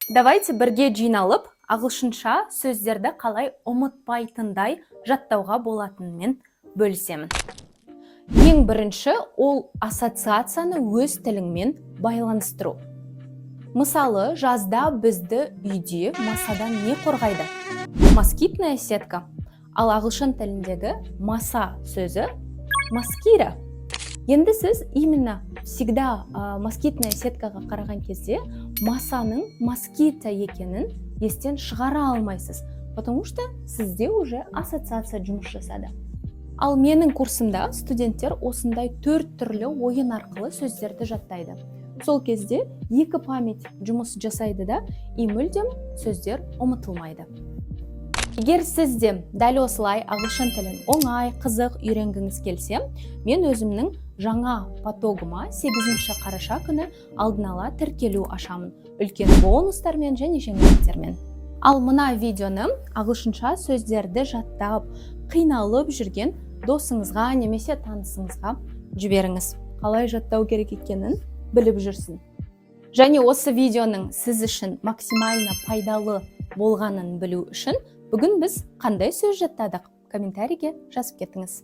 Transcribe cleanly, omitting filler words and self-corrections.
Давайте бірге жиналып, ағылшынша сөздерді қалай ұмытпайтындай жаттауға болатынымен бөлісемін. Ең бірінші ол ассоциацияны өз тіліңмен байланыстыру. Мысалы, жазда бізді үйде масадан не қорғайды? Москитная сетка. Ал ағылшын тіліндегі маса сөзі москита. Енді сіз именно всегда москитная сеткаға қараған кезде масаның москита екенін естен шығара алмайсыз, потому что сізде уже ассоциация жұмыс жасады. Ал менің курсымда студенттер осындай 4 түрлі ойын арқылы сөздерді жаттайды. Сол кезде екі память жұмыс жасайды да, и мүлдем сөздер ұмытылмайды. Егер сізде дәл осылай ағылшын тілін оңай, қызық үйренгіңіз келсе, мен өзімнің жаңа потогыма 8 қараша күні алдын ала тіркелу ашамын, үлкен бонустармен және жеңілдіктермен. Ал мына видеоны ағылшынша сөздерді жаттап, қиналып жүрген досыңызға немесе танысыңызға жіберіңіз. Қалай жаттау керек екенін біліп жүрсін. Және осы видеоның сіз үшін максимально пайдалы болғанын білу үшін бүгін біз қандай сөз жаттадық? Комментарийге жазып кетіңіз.